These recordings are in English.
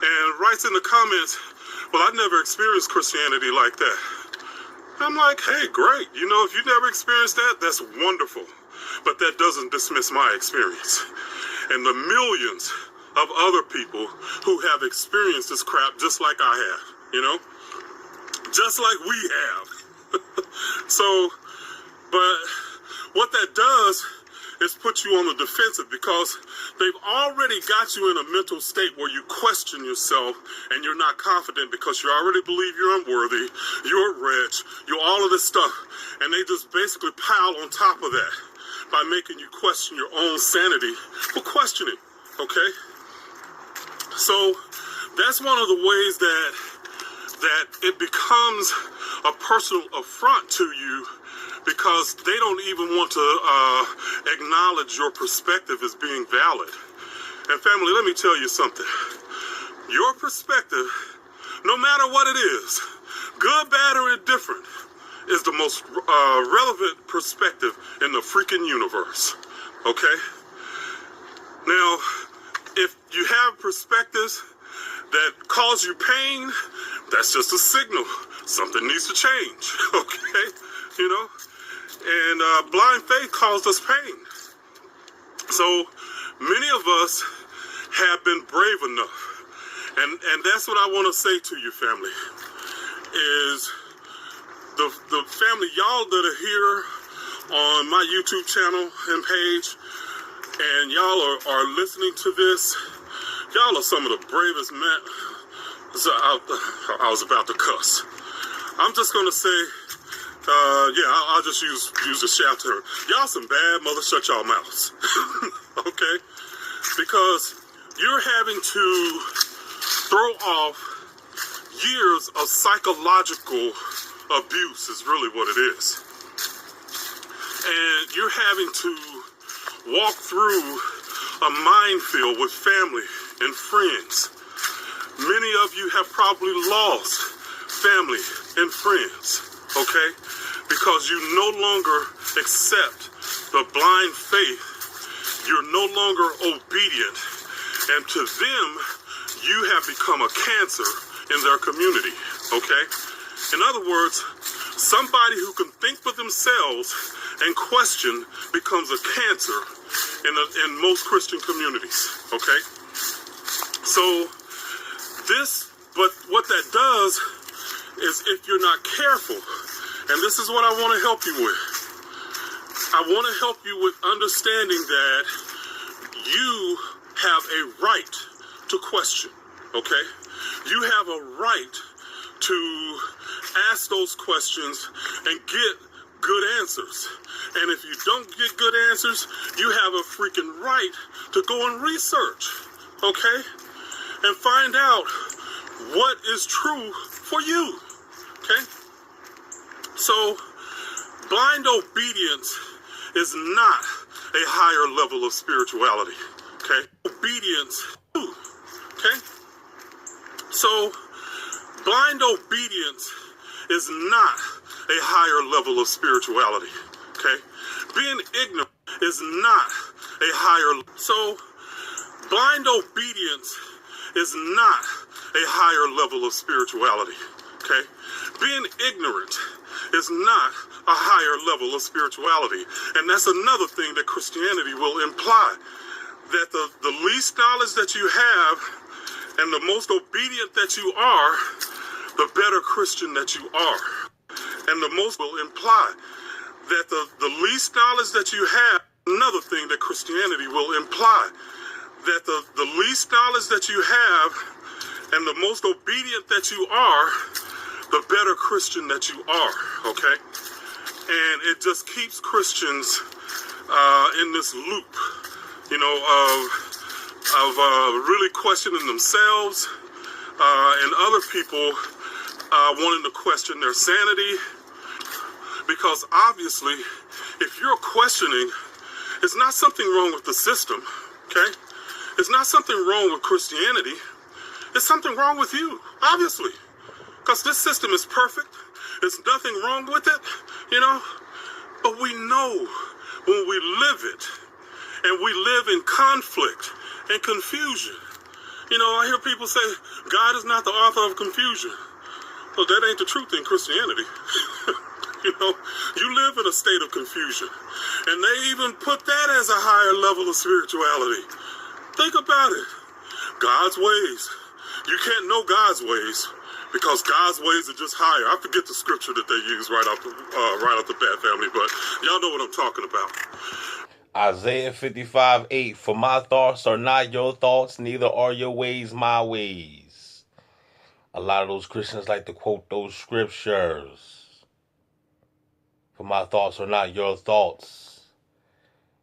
and writes in the comments, well, I never experienced Christianity like that. I'm like, hey, great. You know, if you never experienced that, that's wonderful. But that doesn't dismiss my experience. And the millions of other people who have experienced this crap just like I have, you know? Just like we have. So, but what that does is put you on the defensive because they've already got you in a mental state where you question yourself and you're not confident because you already believe you're unworthy, you're rich, you're all of this stuff. And they just basically pile on top of that by making you question your own sanity for questioning, okay? So that's one of the ways that it becomes a personal affront to you because they don't even want to acknowledge your perspective as being valid. And family, let me tell you something. Your perspective, no matter what it is, good, bad, or indifferent, is the most relevant perspective in the freaking universe, okay? Now, if you have perspectives that cause you pain, that's just a signal. Something needs to change, okay? You know? And blind faith caused us pain. So many of us have been brave enough. And that's what I want to say to you, family, is the family, y'all that are here on my YouTube channel and page, and y'all are listening to this, y'all are some of the bravest men. So I was about to cuss. I'm just going to say, I'll just use the shaft term. Y'all some bad mothers, shut y'all mouths. Okay? Because you're having to throw off years of psychological abuse is really what it is. And you're having to walk through a minefield with family and friends. Many of you have probably lost family and friends, okay? Because you no longer accept the blind faith. You're no longer obedient. And to them, you have become a cancer in their community, okay? In other words, somebody who can think for themselves and question becomes a cancer in most Christian communities, okay? So but what that does is if you're not careful, and this is what I want to help you with. I want to help you with understanding that you have a right to question, okay? You have a right to ask those questions and get good answers. And if you don't get good answers, you have a freaking right to go and research, okay? And find out what is true for you, okay? So, blind obedience is not a higher level of spirituality, okay? Obedience, okay? So, blind obedience is not a higher level of spirituality, okay? Being ignorant is not a higher, so blind obedience is not a higher level of spirituality, okay? Being ignorant is not a higher level of spirituality. And that's another thing that Christianity will imply, that the least knowledge that you have and the most obedient that you are, the better Christian that you are. And the most will imply that the least knowledge that you have, another thing that Christianity will imply, that the least knowledge that you have and the most obedient that you are, the better Christian that you are, okay? And it just keeps Christians in this loop, you know, of really questioning themselves and other people wanting to question their sanity. Because obviously, if you're questioning, it's not something wrong with the system, okay? It's not something wrong with Christianity. There's something wrong with you, obviously, because this system is perfect. There's nothing wrong with it, you know, but we know when we live it and we live in conflict and confusion, You know, I hear people say God is not the author of confusion. Well, that ain't the truth in Christianity. You know, you live in a state of confusion. And they even put that as a higher level of spirituality. Think about it. God's ways. You can't know God's ways because God's ways are just higher. I forget the scripture that they use right off the bat, family, but y'all know what I'm talking about. Isaiah 55:8. For my thoughts are not your thoughts, neither are your ways my ways. A lot of those Christians like to quote those scriptures. For my thoughts are not your thoughts,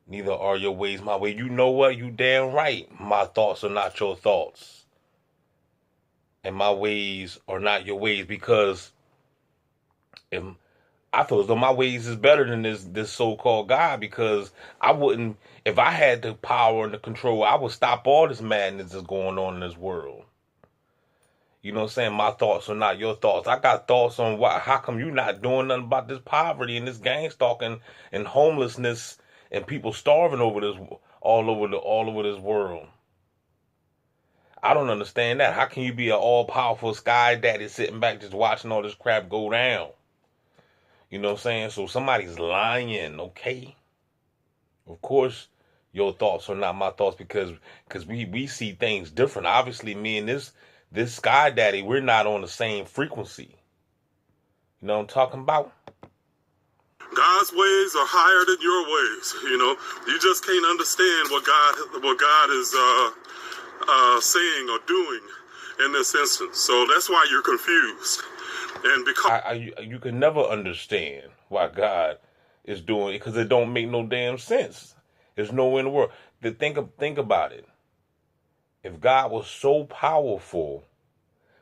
neither are your ways my way. You know what? You damn right. My thoughts are not your thoughts. And my ways are not your ways, because if I feel as though my ways is better than this so-called God, because I wouldn't, if I had the power and the control, I would stop all this madness that's going on in this world. You know what I'm saying? My thoughts are not your thoughts. I got thoughts on how come you not doing nothing about this poverty and this gang stalking and homelessness and people starving over this all over this world. I don't understand that. How can you be an all-powerful sky daddy sitting back just watching all this crap go down? You know what I'm saying? So somebody's lying, okay? Of course, your thoughts are not my thoughts, because we see things different. Obviously, me and this sky daddy, we're not on the same frequency. You know what I'm talking about? God's ways are higher than your ways. You know, you just can't understand what God is saying or doing in this instance. So that's why you're confused. And because you can never understand why God is doing it, because it don't make no damn sense. There's no way in the world. Think about it. If God was so powerful,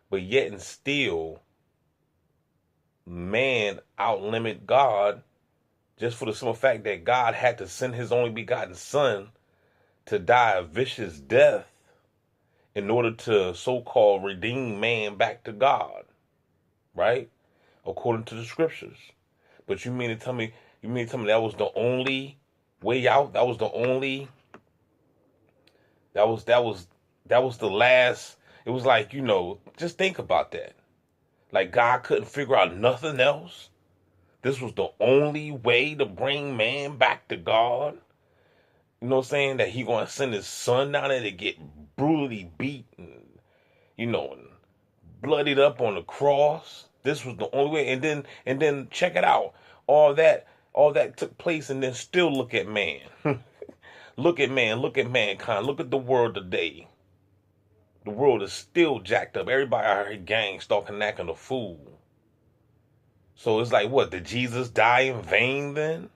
but yet and still man outlimit God, just for the simple fact that God had to send his only begotten son to die a vicious death in order to so-called redeem man back to God, right? According to the scriptures. But you mean to tell me that was the only way out? That was the last. It was like, you know, just think about that. Like God couldn't figure out nothing else. This was the only way to bring man back to God. You know what I'm saying? That he going to send his son down there to get brutally beaten, you know, and bloodied up on the cross. This was the only way. And then check it out. All that took place, and then still look at man. Look at man, look at mankind, look at the world today. The world is still jacked up. Everybody out here gang stalking, acting a fool. So it's like, what, did Jesus die in vain then?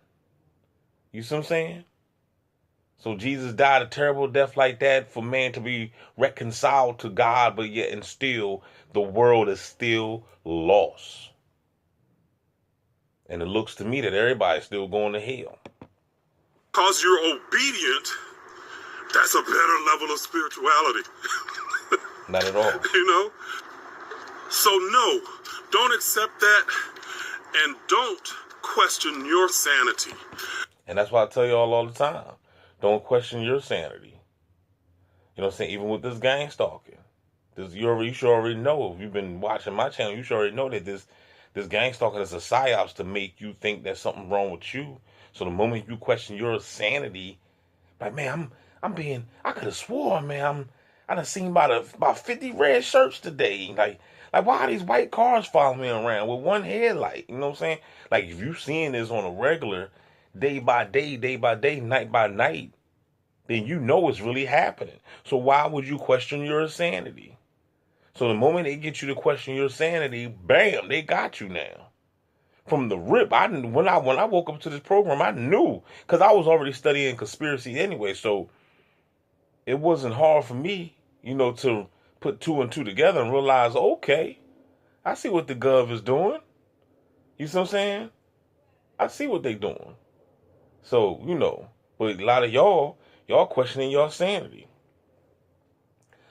You see what I'm saying? So Jesus died a terrible death like that for man to be reconciled to God, but yet and still the world is still lost. And it looks to me that everybody's still going to hell. Because you're obedient, that's a better level of spirituality. Not at all. You know? So no, don't accept that, and don't question your sanity. And that's why I tell you all the time. Don't question your sanity. You know what I'm saying? Even with this gang stalking. You should already know. If you've been watching my channel, you should already know that this gang stalking is a psyops to make you think there's something wrong with you. So the moment you question your sanity, like, man, I could have sworn, man, I done seen about 50 red shirts today. Like why are these white cars following me around with one headlight? You know what I'm saying? Like, if you seeing this on a regular, day by day, night by night, then you know it's really happening. So why would you question your sanity? So the moment they get you to question your sanity, bam, they got you now. From the rip, when I woke up to this program, I knew, because I was already studying conspiracy anyway, so it wasn't hard for me, you know, to put two and two together and realize, okay, I see what the gov is doing. You see what I'm saying? I see what they doing. So, you know, but a lot of y'all questioning your sanity.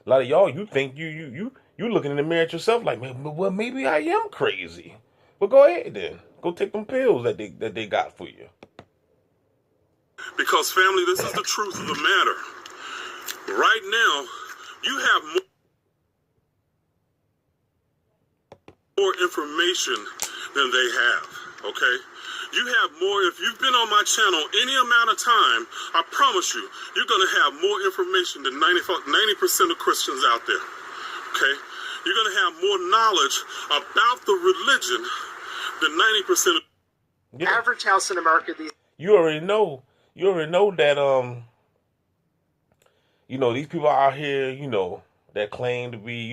A lot of y'all, you think you looking in the mirror at yourself like, man, well, maybe I am crazy. Well, go ahead then. Go take them pills that they got for you. Because, family, this is the truth of the matter. Right now, you have more more information than they have, okay? You have more. If you've been on my channel any amount of time, I promise you, you're going to have more information than 90% of Christians out there, okay? You're going to have more knowledge about the religion than 90% of average house in America these You already know that these people out here, that claim to be,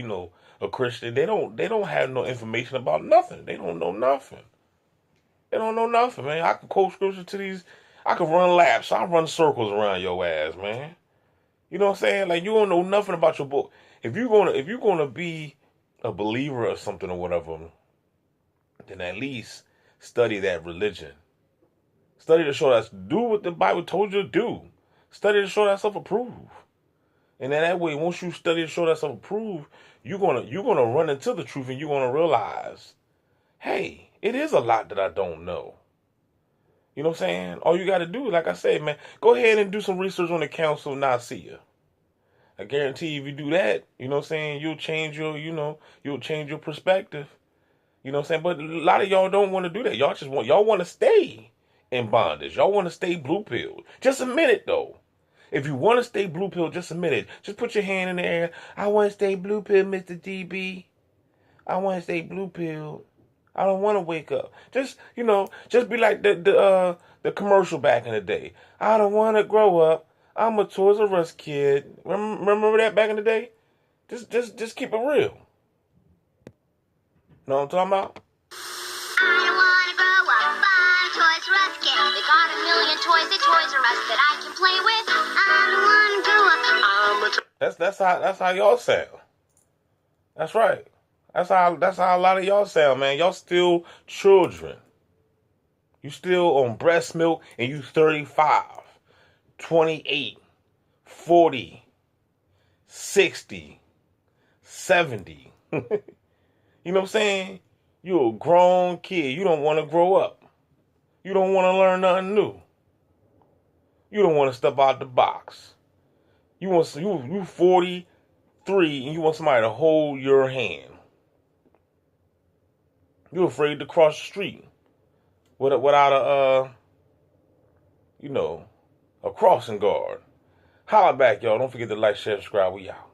a Christian, they don't have no information about nothing. They don't know nothing. They don't know nothing, man. I can quote scripture to these. I can run laps. I run circles around your ass, man. You know what I'm saying? Like, you don't know nothing about your book. If you're gonna be a believer or something or whatever, then at least study that religion. Study to show that do what the Bible told you to do. Study to show that self approved. And then that way, once you study to show that self approved, you're gonna run into the truth, and you're gonna realize, hey, it is a lot that I don't know. You know what I'm saying? All you got to do, like I said, man, go ahead and do some research on the Council of Nicaea. I guarantee you, if you do that, you know what I'm saying, you'll change your perspective. You know what I'm saying? But a lot of y'all don't want to do that. Y'all want to stay in bondage. Y'all want to stay blue pilled. Just a minute, though. If you want to stay blue pilled, just a minute. Just put your hand in the air. I want to stay blue pilled, Mr. DB. I want to stay blue pilled. I don't want to wake up. Just be like the commercial back in the day. I don't want to grow up. I'm a Toys R Us kid. Remember that back in the day? Just keep it real. Know what I'm talking about? I don't want to grow up. I'm a Toys R Us kid. They got a million toys at Toys R Us that I can play with. I don't want to grow up. That's how y'all sound. That's right. That's how a lot of y'all sound, man. Y'all still children. You still on breast milk, and you 35, 28, 40, 60, 70. You know what I'm saying? You're a grown kid. You don't want to grow up. You don't want to learn nothing new. You don't want to step out the box. You 43, and you want somebody to hold your hand. You're afraid to cross the street without a crossing guard. Holla back, y'all. Don't forget to like, share, subscribe. We out.